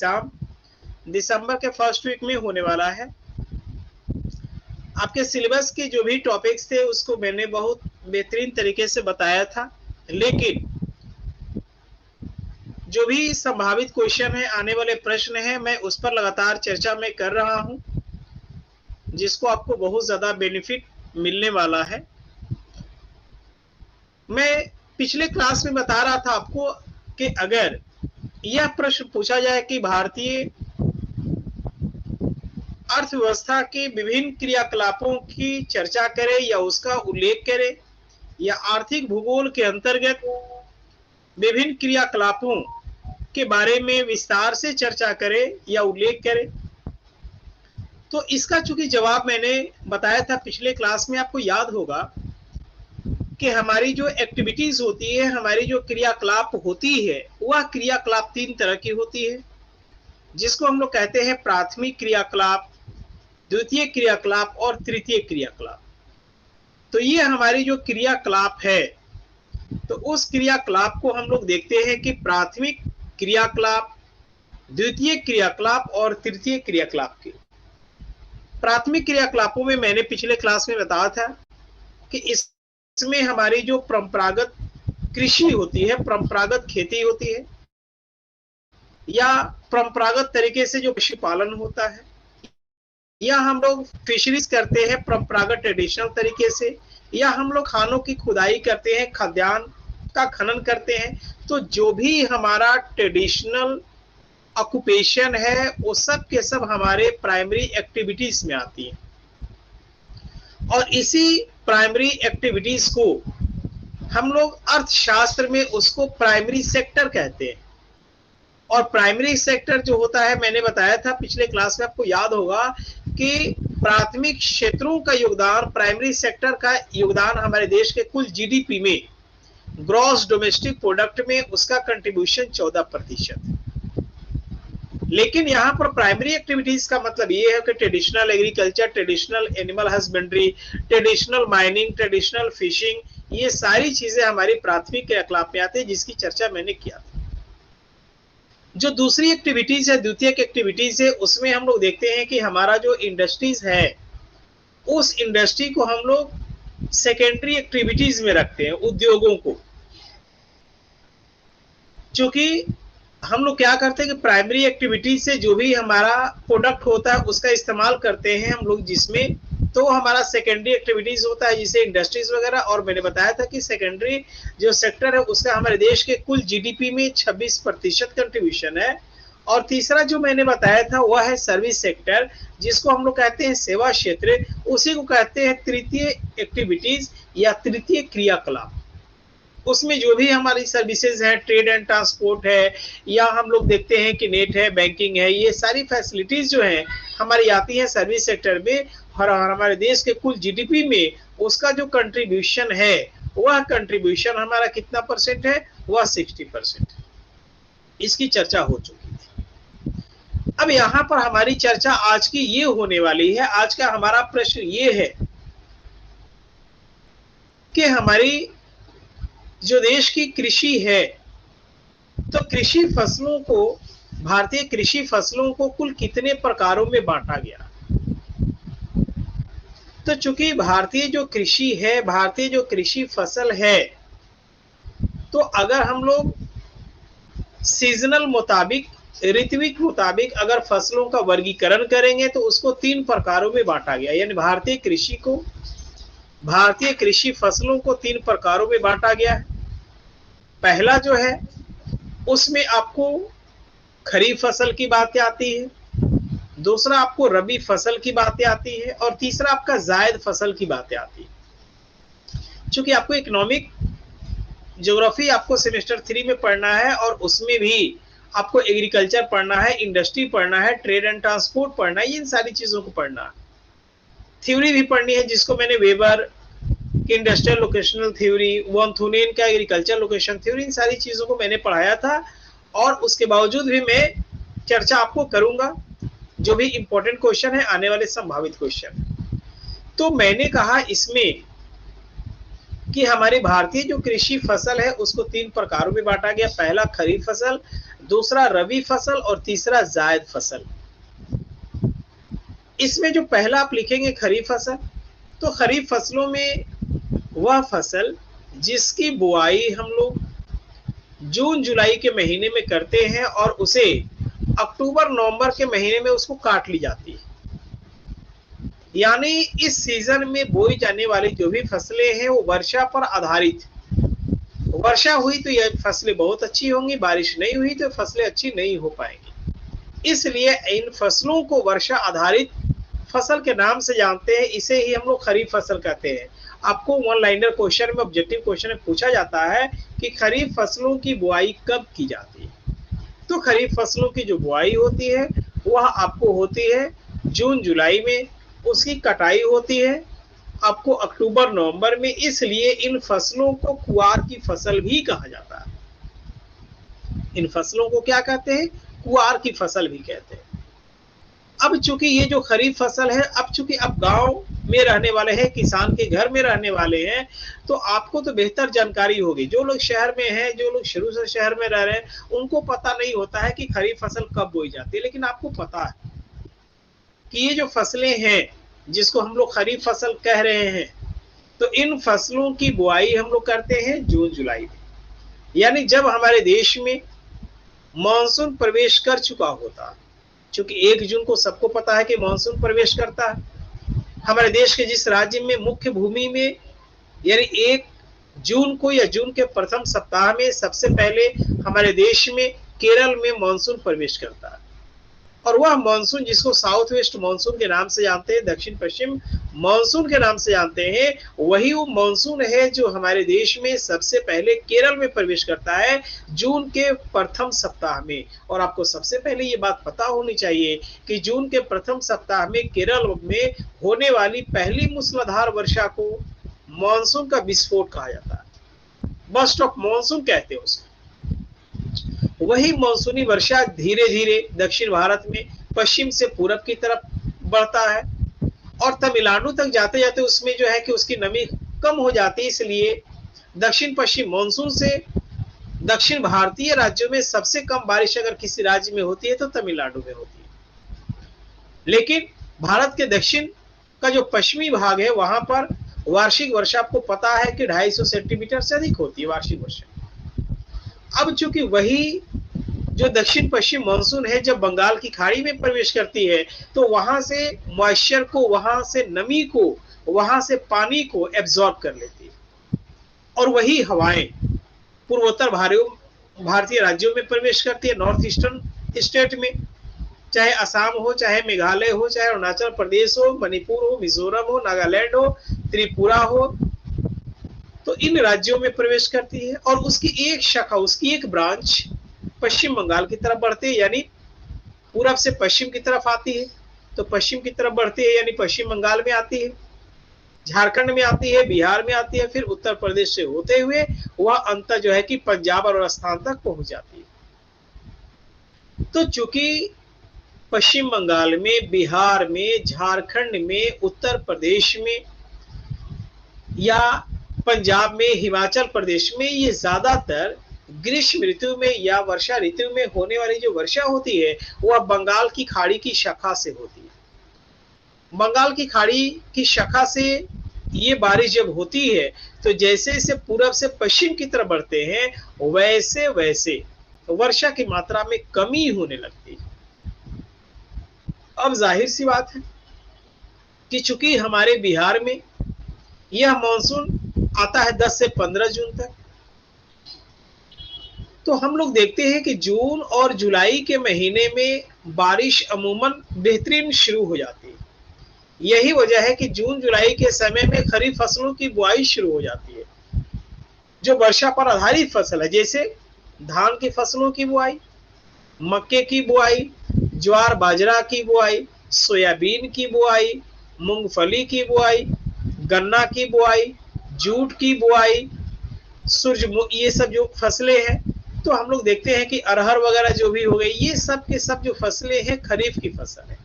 Exam दिसंबर के first week में होने वाला है। आपके सिलेबस के जो भी टॉपिक्स थे उसको मैंने बहुत बेहतरीन तरीके से बताया था, लेकिन जो भी संभावित क्वेश्चन है, आने वाले प्रश्न हैं, मैं उस पर लगातार चर्चा में कर रहा हूं, जिसको आपको बहुत ज्यादा बेनिफिट मिलने वाला है। मैं पिछले क्लास में बता रहा था आपको कि अगर यह प्रश्न पूछा जाए कि भारतीय अर्थव्यवस्था के विभिन्न क्रियाकलापों की चर्चा करें या उसका उल्लेख करें, या आर्थिक भूगोल के अंतर्गत विभिन्न क्रियाकलापों के बारे में विस्तार से चर्चा करें या उल्लेख करें, तो इसका चूंकि जवाब मैंने बताया था पिछले क्लास में, आपको याद होगा कि हमारी जो एक्टिविटीज होती है, हमारी जो क्रियाकलाप होती है, वह क्रियाकलाप तीन तरह की होती है, जिसको हम लोग कहते हैं प्राथमिक क्रियाकलाप, द्वितीय क्रियाकलाप और तृतीय क्रियाकलाप। तो ये हमारी जो क्रियाकलाप है, तो उस क्रियाकलाप को हम लोग देखते हैं कि प्राथमिक क्रियाकलाप, द्वितीय क्रियाकलाप और तृतीय क्रियाकलाप के। प्राथमिक क्रियाकलापों में मैंने पिछले क्लास में बताया था कि इसमें हमारी जो परंपरागत कृषि होती है, परंपरागत खेती होती है, या परंपरागत तरीके से जो पशुपालन होता है, या हम लोग फिशरीज करते हैं परंपरागत ट्रेडिशनल तरीके से, या हम लोग खानों की खुदाई करते हैं, खाद्यान्न का खनन करते हैं। तो जो भी हमारा ट्रेडिशनल ऑक्यूपेशन है, वो सब के सब हमारे प्राइमरी एक्टिविटीज में आती है, और इसी प्राइमरी एक्टिविटीज को हम लोग अर्थशास्त्र में उसको प्राइमरी सेक्टर कहते हैं। और प्राइमरी सेक्टर जो होता है, मैंने बताया था पिछले क्लास में, आपको याद होगा कि प्राथमिक क्षेत्रों का योगदान, प्राइमरी सेक्टर का योगदान हमारे देश के कुल जीडीपी में, ग्रॉस डोमेस्टिक प्रोडक्ट में, उसका कंट्रीब्यूशन 14% है। लेकिन यहाँ पर प्राइमरी एक्टिविटीज का मतलब ये है कि traditional agriculture, traditional animal husbandry, traditional mining, traditional fishing, ये सारी चीजें हमारी प्राथमिक क्रियाकलाप में आती है, जिसकी चर्चा मैंने किया था। जो दूसरी एक्टिविटीज है, द्वितीय एक्टिविटीज है, उसमें हम लोग देखते हैं कि हमारा जो इंडस्ट्रीज है, उस इंडस्ट्री को हम लोग सेकेंडरी एक्टिविटीज में रखते हैं, उद्योगों को। क्योंकि हम लोग क्या करते हैं कि प्राइमरी एक्टिविटीज से जो भी हमारा प्रोडक्ट होता है उसका इस्तेमाल करते हैं हम लोग, जिसमें तो हमारा सेकेंडरी एक्टिविटीज होता है, जिसे इंडस्ट्रीज वगैरह। और मैंने बताया था कि सेकेंडरी जो सेक्टर है उसका हमारे देश के कुल जीडीपी में 26% कंट्रीब्यूशन है। और तीसरा जो मैंने बताया था वह है सर्विस सेक्टर, जिसको हम लोग कहते हैं सेवा क्षेत्र, उसी को कहते हैं तृतीय एक्टिविटीज या तृतीय क्रियाकलाप। उसमें जो भी हमारी सर्विसेज है, ट्रेड एंड ट्रांसपोर्ट है, या हम लोग देखते हैं कि नेट है, बैंकिंग है, ये सारी फैसिलिटीज जो है हमारी आती है सर्विस सेक्टर में। और हमारे देश के कुल जीडीपी में उसका जो कंट्रीब्यूशन है, वह कंट्रीब्यूशन हमारा कितना परसेंट है, वह 60% है। इसकी चर्चा हो चुकी थी। अब यहाँ पर हमारी चर्चा आज की ये होने वाली है। आज का हमारा प्रश्न ये है कि हमारी जो देश की कृषि है, तो कृषि फसलों को, भारतीय कृषि फसलों को कुल कितने प्रकारों में बांटा गया। तो चूंकि भारतीय जो कृषि है, भारतीय जो कृषि फसल है, तो अगर हम लोग सीजनल मुताबिक, ऋतुविक मुताबिक अगर फसलों का वर्गीकरण करेंगे तो उसको 3 प्रकारों में बांटा गया। यानी भारतीय कृषि को, भारतीय कृषि फसलों को 3 प्रकारों में बांटा गया है। पहला जो है उसमें आपको खरीफ फसल की बातें आती है, दूसरा आपको रबी फसल की बातें आती है, और तीसरा आपका जायद फसल की बातें आती है। चूंकि आपको इकोनॉमिक ज्योग्राफी आपको सेमेस्टर 3 में पढ़ना है, और उसमें भी आपको एग्रीकल्चर पढ़ना है, इंडस्ट्री पढ़ना है, ट्रेड एंड ट्रांसपोर्ट पढ़ना है, इन सारी चीजों को पढ़ना है। थ्योरी भी पढ़नी है, जिसको मैंने वेबर की इंडस्ट्रियल लोकेशनल थ्योरी, वॉन थुनेन का एग्रीकल्चर लोकेशन थ्योरी, इन सारी चीजों को मैंने पढ़ाया था। और उसके बावजूद भी मैं चर्चा आपको करूंगा जो भी इंपॉर्टेंट क्वेश्चन है, आने वाले संभावित क्वेश्चन। तो मैंने कहा इसमें कि हमारी भारतीय जो कृषि फसल है उसको 3 प्रकारों में बांटा गया। पहला खरीफ फसल, दूसरा रबी फसल और तीसरा जायद फसल। इसमें जो पहला आप लिखेंगे खरीफ फसल, तो खरीफ फसलों में वह फसल जिसकी बुआई हम लोग जून जुलाई के महीने में करते हैं और उसे अक्टूबर नवंबर के महीने में उसको काट ली जाती है। यानी इस सीजन में बोई जाने वाली जो भी फसलें हैं वो वर्षा पर आधारित। वर्षा हुई तो यह फसलें बहुत अच्छी होंगी, बारिश नहीं हुई तो फसलें अच्छी नहीं हो पाएंगी। इसलिए इन फसलों को वर्षा आधारित फसल के नाम से जानते हैं, इसे ही हम लोग खरीफ फसल कहते हैं। आपको वन लाइनर क्वेश्चन में, ऑब्जेक्टिव क्वेश्चन में पूछा जाता है कि खरीफ फसलों की बुआई कब की जाती है, तो खरीफ फसलों की जो बुआई होती है वह आपको होती है जून जुलाई में, उसकी कटाई होती है आपको अक्टूबर नवंबर में। इसलिए इन फसलों को कुआर की फसल भी कहा जाता है। इन फसलों को क्या कहते हैं? कुआर की फसल भी कहते हैं। अब चूंकि ये जो खरीफ फसल है, अब चूंकि आप गांव में रहने वाले हैं, किसान के घर में रहने वाले हैं, तो आपको तो बेहतर जानकारी होगी। जो लोग शहर में हैं, जो लोग शुरू से शहर में रह रहे हैं, उनको पता नहीं होता है कि खरीफ फसल कब बोई जाती है, लेकिन आपको पता है कि ये जो फसलें हैं जिसको हम लोग खरीफ फसल कह रहे हैं, तो इन फसलों की बुआई हम लोग करते हैं जून जुलाई में। यानी जब हमारे देश में मानसून प्रवेश कर चुका होता, क्योंकि 1 जून को सबको पता है कि मानसून प्रवेश करता है हमारे देश के जिस राज्य में मुख्य भूमि में, यानी 1 जून को या जून के प्रथम सप्ताह में सबसे पहले हमारे देश में केरल में मानसून प्रवेश करता है। और वह मानसून जिसको साउथ वेस्ट मानसून के नाम से जानते हैं, दक्षिण पश्चिम मानसून के नाम से जानते हैं, वही वो मानसून है जो हमारे देश में सबसे पहले केरल में प्रवेश करता है जून के प्रथम सप्ताह में। और आपको सबसे पहले ये बात पता होनी चाहिए कि जून के प्रथम सप्ताह में केरल में होने वाली पहली मूसलाधार वर्षा को मानसून का विस्फोट कहा जाता है, बर्स्ट ऑफ मानसून कहते हैं उसे। वही मानसूनी वर्षा धीरे धीरे दक्षिण भारत में पश्चिम से पूरब की तरफ बढ़ता है और तमिलनाडु तक जाते जाते उसमें जो है कि उसकी नमी कम हो जाती है। इसलिए दक्षिण पश्चिम मानसून से दक्षिण भारतीय राज्यों में सबसे कम बारिश अगर किसी राज्य में होती है तो तमिलनाडु में होती है। लेकिन भारत के दक्षिण का जो पश्चिमी भाग है वहां पर वार्षिक वर्षा आपको पता है कि 250 सेंटीमीटर से अधिक होती है वार्षिक वर्षा। अब चूंकि वही जो दक्षिण पश्चिम मानसून है जब बंगाल की खाड़ी में प्रवेश करती है तो वहां से मॉइस्चर को, वहां से नमी को, वहां से पानी को एब्जॉर्ब कर लेती है और वही हवाएं पूर्वोत्तर भारतीय राज्यों में प्रवेश करती है, नॉर्थ ईस्टर्न स्टेट में, चाहे असम हो, चाहे मेघालय हो, चाहे अरुणाचल प्रदेश हो, मणिपुर हो, मिजोरम हो, नागालैंड हो, त्रिपुरा हो, तो इन राज्यों में प्रवेश करती है और उसकी एक शाखा, उसकी एक ब्रांच पश्चिम बंगाल की तरफ बढ़ती है, यानी पूरब से पश्चिम की तरफ आती है, तो पश्चिम की तरफ बढ़ती है यानी पश्चिम बंगाल में आती है, झारखंड में आती है, बिहार में आती है, फिर उत्तर प्रदेश से होते हुए वह अंत जो है कि पंजाब और राजस्थान तक पहुंच जाती है। तो चूंकि पश्चिम बंगाल में, बिहार में, झारखंड में, उत्तर प्रदेश में या पंजाब में, हिमाचल प्रदेश में ये ज्यादातर ग्रीष्म ऋतु में या वर्षा ऋतु में होने वाली जो वर्षा होती है वह बंगाल की खाड़ी की शाखा से होती है। बंगाल की खाड़ी की शाखा से ये बारिश जब होती है तो जैसे जैसे पूरब से पश्चिम की तरफ बढ़ते हैं वैसे वैसे वर्षा की मात्रा में कमी होने लगती है। अब जाहिर सी बात है कि चूंकि हमारे बिहार में यह मानसून आता है 10 से 15 जून तक, तो हम लोग देखते हैं कि जून और जुलाई के महीने में बारिश अमूमन बेहतरीन शुरू हो जाती है। यही वजह है कि जून जुलाई के समय में खरीफ फसलों की बुआई शुरू हो जाती है जो वर्षा पर आधारित फसल है, जैसे धान की फसलों की बुआई, मक्के की बुआई, ज्वार बाजरा की बुआई, सोयाबीन की बुआई, मूंगफली की बुआई, गन्ना की बुआई, जूट की बुआई, सूरजमुखी, ये सब जो फसलें हैं। तो हम लोग देखते हैं कि अरहर वगैरह जो भी हो गई, ये सब के सब जो फसलें हैं खरीफ की फसल है,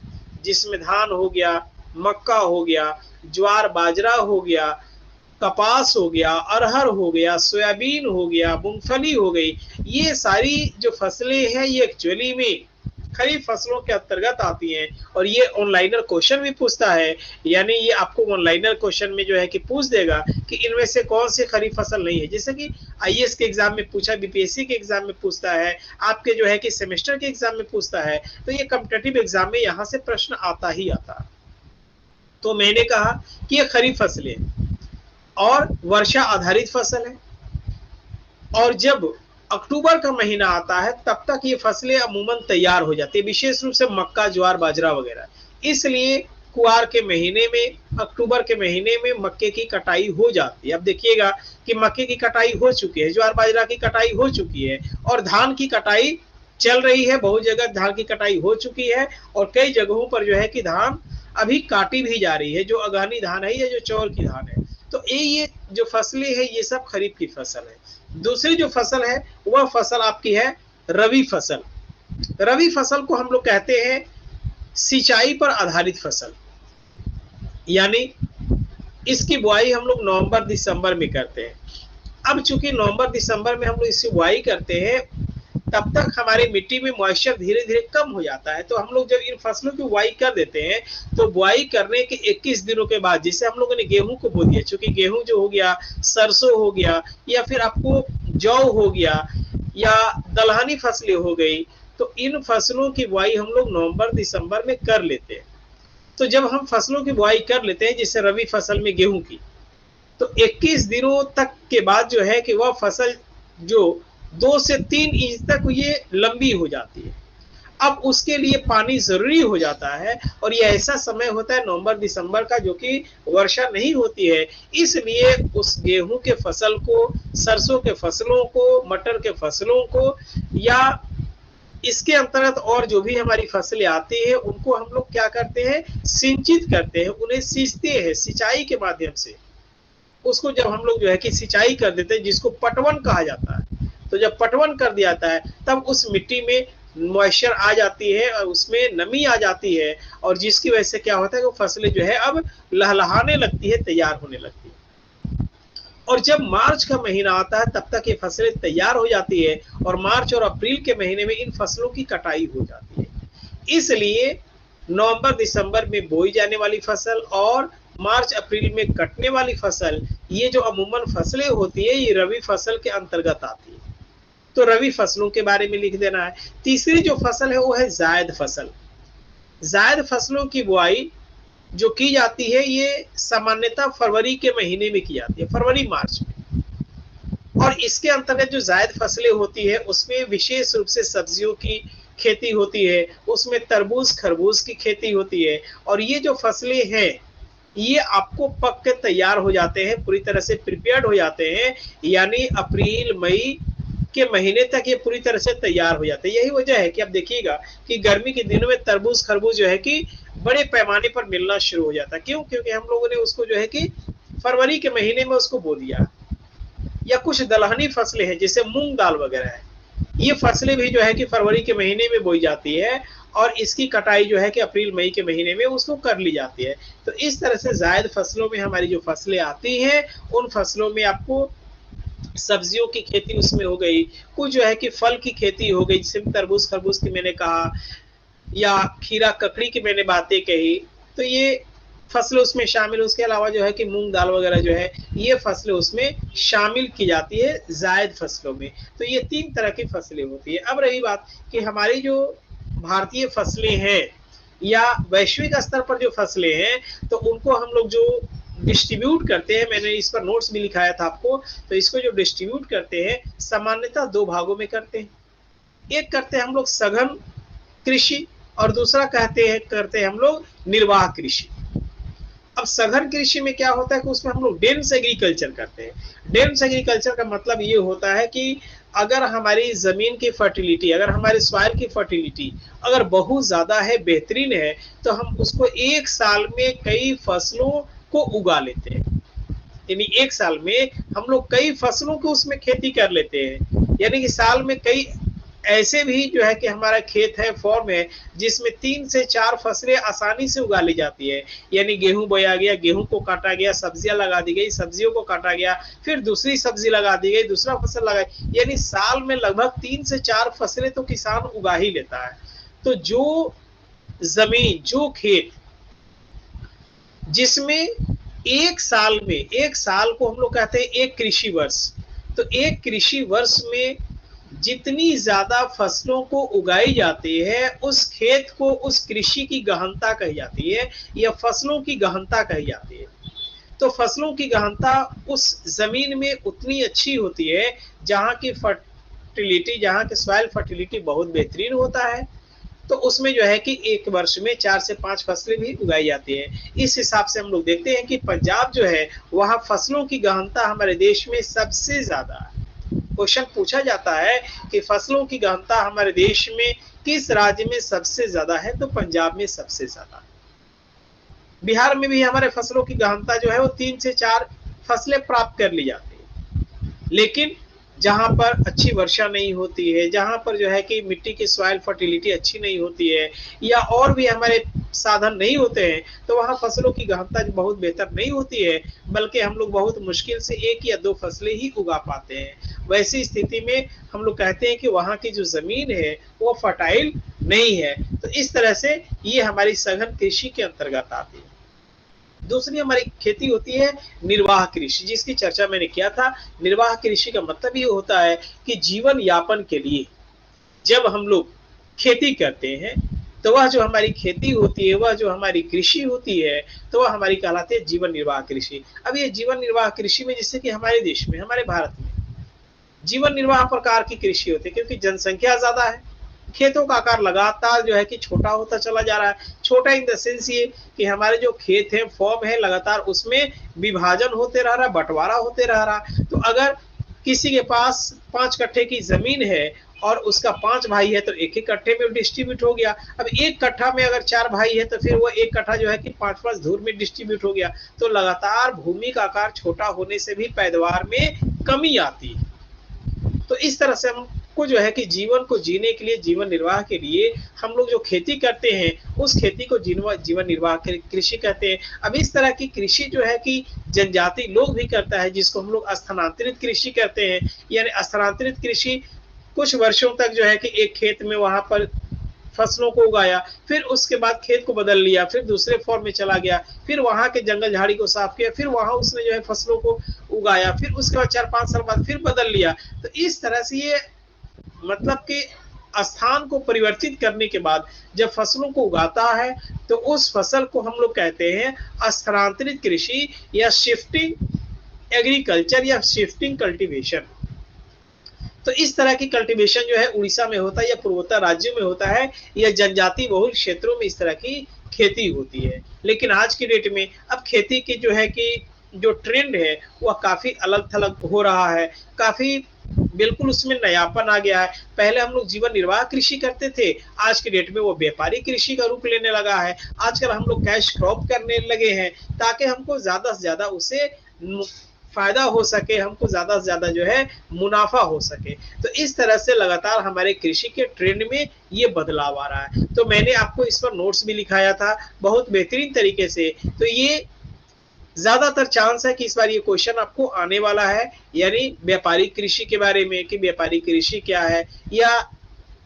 जिसमें धान हो गया, मक्का हो गया, ज्वार बाजरा हो गया, कपास हो गया, अरहर हो गया, सोयाबीन हो गया, मूंगफली हो गई, ये सारी जो फसलें हैं ये एक्चुअली में खरीफ फसलों के अंतर्गत आती हैं। और ये ऑनलाइनर क्वेश्चन भी पूछता है, यानी ये आपको ऑनलाइनर क्वेश्चन में जो है कि पूछ देगा कि इनमें से कौन सी खरीफ फसल नहीं है। जैसे कि आईएएस के एग्जाम में पूछा, बीपीएससी के एग्जाम में पूछता है, आपके जो है कि सेमेस्टर के एग्जाम में पूछता है, तो ये कॉम्पिटिटिव एग्जाम में यहाँ से प्रश्न आता ही आता है। तो मैंने कहा कि ये खरीफ फसलें और वर्षा आधारित फसल है, और जब अक्टूबर का महीना आता है तब तक ये फसलें अमूमन तैयार हो जाती है, विशेष रूप से मक्का, ज्वार, बाजरा वगैरह। इसलिए कुआर के महीने में, अक्टूबर के महीने में मक्के की कटाई हो जाती है। अब देखिएगा कि मक्के की कटाई हो चुकी है, ज्वार बाजरा की कटाई हो चुकी है, और धान की कटाई चल रही है। बहुत जगह धान की कटाई हो चुकी है, और कई जगहों पर जो है कि धान अभी काटी भी जा रही है, जो अगानी धान है या जो चौर की धान है। तो ये जो फसलें है ये सब खरीफ की फसल है। दूसरी जो फसल है वह फसल आपकी है रवि फसल। रवि फसल को हम लोग कहते हैं सिंचाई पर आधारित फसल, यानी इसकी बुआई हम लोग नवंबर दिसंबर में करते हैं। अब चूंकि नवंबर दिसंबर में हम लोग इसकी बुआई करते हैं, तब तक हमारी मिट्टी में मॉइस्चर धीरे धीरे कम हो जाता है। तो हम लोग जब इन फसलों की बुआई कर देते हैं, तो बुआई करने के 21 दिनों के बाद, जैसे हम लोगों ने गेहूं को बो दिया, चूंकि गेहूं जो हो गया, सरसों हो गया, या फिर आपको जौ हो गया, या दलहनी फसलें हो गई, तो इन फसलों की बुआई हम लोग नवंबर दिसंबर में कर लेते हैं। तो जब हम फसलों की बुआई कर लेते हैं, जैसे रवि फसल में गेहूं की, तो 21 दिनों तक के बाद जो है कि वह फसल जो 2 से 3 इंच तक ये लंबी हो जाती है। अब उसके लिए पानी जरूरी हो जाता है, और ये ऐसा समय होता है नवंबर दिसंबर का जो कि वर्षा नहीं होती है। इसलिए उस गेहूं के फसल को, सरसों के फसलों को, मटर के फसलों को, या इसके अंतर्गत और जो भी हमारी फसलें आती है, उनको हम लोग क्या करते हैं, सिंचित करते हैं, उन्हें सींचते हैं सिंचाई के माध्यम से। उसको जब हम लोग जो है कि सिंचाई कर देते हैं, जिसको पटवन कहा जाता है, तो जब पटवन कर दिया जाता है तब उस मिट्टी में मॉइस्चर आ जाती है और उसमें नमी आ जाती है, और जिसकी वजह से क्या होता है कि वो फसलें जो है अब लहलहाने लगती है, तैयार होने लगती है। और जब मार्च का महीना आता है तब तक ये फसलें तैयार हो जाती है, और मार्च और अप्रैल के महीने में इन फसलों की कटाई हो जाती है। इसलिए नवंबर दिसंबर में बोई जाने वाली फसल और मार्च अप्रैल में कटने वाली फसल, ये जो अमूमन फसलें होती है, ये रवि फसल के अंतर्गत आती है। तो रवि फसलों के बारे में लिख देना है। तीसरी जो फसल है वो है जायद फसल। जायद फसलों की बुआई जो की जाती है, ये सामान्यतः फरवरी के महीने में की जाती है, फरवरी मार्च में। और इसके अंतर्गत जो जायद फसलें होती है, उसमें विशेष रूप से सब्जियों की खेती होती है, उसमें तरबूज खरबूज की खेती होती है। और ये जो फसलें हैं ये आपको पक के तैयार हो जाते हैं, पूरी तरह से प्रिपेयर्ड हो जाते हैं, यानी अप्रैल मई के महीने तक ये पूरी तरह से तैयार हो जाते हैं। यही वजह है कि आप देखिएगा कि गर्मी के दिनों में तरबूज खरबूज जो है कि बड़े पैमाने पर मिलना शुरू हो जाता है। क्यों? क्योंकि हम लोगों ने उसको जो है कि फरवरी के महीने में उसको बो दिया। या कुछ दलहनी फसलें हैं जैसे मूंग दाल वगैरह है, ये फसलें भी जो है कि फरवरी के महीने में बोई जाती है, और इसकी कटाई जो है कि अप्रैल मई के महीने में उसको कर ली जाती है। तो इस तरह से जायद फसलों में हमारी जो फसलें आती हैं, उन फसलों में आपको सब्जियों की खेती उसमें हो गई, कुछ जो है कि फल की खेती हो गई, जैसे तरबूज खरबूज की मैंने कहा, या खीरा ककड़ी की मैंने बातें कही, तो ये फसलें उसमें शामिल। उसके अलावा जो है कि मूंग दाल वगैरह जो है, ये फसलें उसमें शामिल की जाती है जायद फसलों में। तो ये 3 तरह की फसलें होती है। अब रही बात कि हमारी जो भारतीय फसलें हैं या वैश्विक स्तर पर जो फसलें हैं, तो उनको हम लोग जो डिस्ट्रीब्यूट करते हैं, मैंने इस पर नोट्स भी लिखाया था आपको, तो इसको जो डिस्ट्रीब्यूट करते हैं सामान्यतः 2 भागों में करते हैं। एक करते हैं हम लोग सघन कृषि, और दूसरा करते हैं हम लोग निर्वाह कृषि। अब सघन कृषि में क्या होता है कि उसमें हम लोग डेंस एग्रीकल्चर करते हैं। डेंस एग्रीकल्चर का मतलब ये होता है कि अगर हमारी जमीन की फर्टिलिटी, अगर हमारे सॉइल की फर्टिलिटी अगर बहुत ज्यादा है, बेहतरीन है, तो हम उसको एक साल में कई फसलों को उगा लेते हैं। यानी एक साल में हम लोग कई फसलों की उसमें खेती कर लेते हैं, यानी कि साल में कई ऐसे भी जो है कि हमारा खेत है, फॉर्म है, जिसमें 3 से 4 फसलें आसानी से उगा ली जाती है। यानी गेहूँ बोया गया, गेहूँ को काटा गया, सब्जियाँ लगा दी गई, सब्जियों को काटा गया, फिर दूसरी सब्जी लगा दी गई, दूसरा फसल लगाई, यानी साल में लगभग 3 से 4 फसलें तो किसान उगा ही लेता है। तो जो ज़मीन, जो खेत जिसमें एक साल को हम लोग कहते हैं एक कृषि वर्ष, तो एक कृषि वर्ष में जितनी ज्यादा फसलों को उगाई जाती है, उस खेत को, उस कृषि की गहनता कही जाती है या फसलों की गहनता कही जाती है। तो फसलों की गहनता उस जमीन में उतनी अच्छी होती है जहाँ की फर्टिलिटी, जहाँ की सॉइल फर्टिलिटी बहुत बेहतरीन होता है। तो उसमें जो है कि एक वर्ष में 4 से 5 फसलें भी उगाई जाती है। इस हिसाब से हम लोग देखते हैं कि पंजाब जो है, वहाँ फसलों की गहनता हमारे देश में सबसे ज्यादा है। क्वेश्चन पूछा जाता है कि फसलों की गहनता हमारे देश में किस राज्य में सबसे ज्यादा है, तो पंजाब में सबसे ज्यादा। बिहार में भी हमारे फसलों की गहनता जो है वो 3 से 4 फसलें प्राप्त कर ली जाती है। लेकिन जहां पर अच्छी वर्षा नहीं होती है, जहां पर जो है कि मिट्टी की सॉइल फर्टिलिटी अच्छी नहीं होती है या और भी हमारे साधन नहीं होते हैं, तो वहां फसलों की गहनता बहुत बेहतर नहीं होती है, बल्कि हम लोग बहुत मुश्किल से 1 या 2 फसलें ही उगा पाते हैं। वैसी स्थिति में हम लोग कहते हैं कि वहां की जो जमीन है वो फर्टाइल नहीं है। तो इस तरह से ये हमारी सघन कृषि के अंतर्गत आती है। दूसरी हमारी खेती होती है निर्वाह कृषि, जिसकी चर्चा मैंने किया था। निर्वाह कृषि का मतलब ये होता है कि जीवन यापन के लिए जब हम लोग खेती करते हैं, तो वह जो हमारी खेती होती है, वह जो हमारी कृषि होती है, तो वह हमारी कहलाती है जीवन निर्वाह कृषि। अब ये जीवन निर्वाह कृषि में, जैसे कि हमारे देश में, हमारे भारत में जीवन निर्वाह प्रकार की कृषि होती है, क्योंकि जनसंख्या ज्यादा है, खेतों का आकार लगातार जो है कि छोटा होता चला जा रहा है। छोटा इन द सेंस ये कि हमारे जो खेत है, फॉर्म है, लगातार उसमें विभाजन होते रह रहा है, बंटवारा होते रह रहा है। तो अगर किसी के पास 5 कट्ठे की जमीन है और उसका 5 भाई है, तो एक एक कट्ठे में डिस्ट्रीब्यूट हो गया। अब एक कट्ठा में अगर 4 भाई है, तो फिर वो एक कट्ठा जो है कि 5-5 धूर में डिस्ट्रीब्यूट हो गया। तो लगातार भूमि का आकार छोटा होने से भी पैदावार में कमी आती है। तो इस तरह से हमको जो है कि जीवन को जीने के लिए, जीवन निर्वाह के लिए हम लोग जो खेती करते हैं, उस खेती को जीवन निर्वाह कृषि कहते हैं। अब इस तरह की कृषि जो है कि जनजाति लोग भी करता है, जिसको हम लोग स्थानांतरित कृषि कहते हैं। यानी स्थानांतरित कृषि कुछ वर्षों तक जो है कि एक खेत में वहां पर फसलों को उगाया, फिर उसके बाद खेत को बदल लिया, फिर दूसरे फॉर्म में चला गया, फिर वहां के जंगल झाड़ी को साफ किया, फिर वहां उसने जो है फसलों को उगाया, फिर उसके बाद 4-5 साल बाद फिर बदल लिया। तो इस तरह से ये मतलब कि स्थान को परिवर्तित करने के बाद जब फसलों को उगाता है, तो उस फसल को हम लोग कहते हैं स्थानांतरित कृषि या शिफ्टिंग एग्रीकल्चर या शिफ्टिंग कल्टीवेशन। तो इस तरह की कल्टीवेशन जो है उड़ीसा में होता है या पूर्वोत्तर राज्यों में होता है, या जनजाति बहुल क्षेत्रों में इस तरह की खेती होती है। लेकिन आज की डेट में अब खेती की जो है कि जो ट्रेंड है वह काफी अलग थलग हो रहा है, काफी बिल्कुल उसमें नयापन आ गया है। पहले हम लोग जीवन निर्वाह कृषि करते थे, आज के डेट में वो व्यापारी कृषि का रूप लेने लगा है। आजकल हम लोग कैश क्रॉप करने लगे हैं, ताकि हमको ज्यादा से ज्यादा उसे फायदा हो सके, हमको ज्यादा से ज्यादा जो है मुनाफा हो सके। तो इस तरह से लगातार हमारे कृषि के ट्रेंड में ये बदलाव आ रहा है। तो मैंने आपको इस पर नोट्स भी लिखाया था बहुत बेहतरीन तरीके से। तो ये ज्यादातर चांस है कि इस बार ये क्वेश्चन आपको आने वाला है, यानी व्यापारिक कृषि के बारे में कि व्यापारिक कृषि क्या है या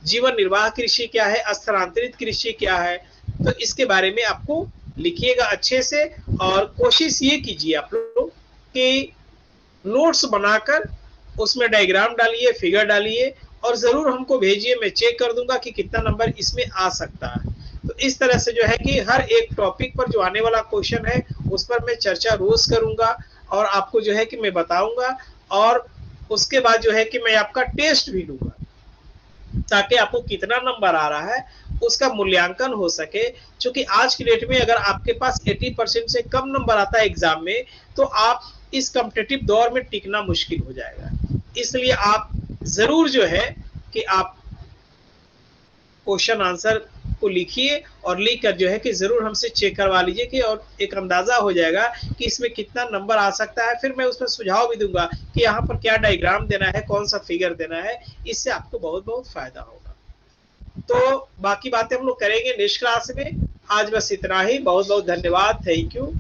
जीवन निर्वाह कृषि क्या है, स्थानांतरित कृषि क्या है। तो इसके बारे में आपको लिखिएगा अच्छे से, और कोशिश ये कीजिए आप लोग कि नोट्स बनाकर उसमें डायग्राम डालिए, फिगर डालिए और जरूर हमको भेजिए। मैं चेक कर दूंगा कि कितना नंबर इसमें आ सकता है। तो इस तरह से जो है कि हर एक टॉपिक पर जो आने वाला क्वेश्चन है उस पर मैं चर्चा रोज करूंगा और आपको जो है कि मैं बताऊंगा, और उसके बाद जो है कि मैं आपका टेस्ट भी लूंगा, ताकि आपको कितना नंबर आ रहा है उसका मूल्यांकन हो सके। क्योंकि आज की डेट में अगर आपके पास 80% से कम नंबर आता है एग्जाम में, तो आप इस कॉम्पिटिटिव दौर में टिकना मुश्किल हो जाएगा। इसलिए आप जरूर जो है कि आप क्वेश्चन आंसर को लिखिए और लिख कर जो है कि जरूर हमसे चेक करवा लीजिए कि और एक अंदाजा हो जाएगा कि इसमें कितना नंबर आ सकता है। फिर मैं उसमें सुझाव भी दूंगा कि यहाँ पर क्या डायग्राम देना है, कौन सा फिगर देना है, इससे आपको बहुत बहुत फायदा होगा। तो बाकी बातें हम लोग करेंगे नेक्स्ट क्लास में। आज बस इतना ही। बहुत बहुत धन्यवाद। Thank you.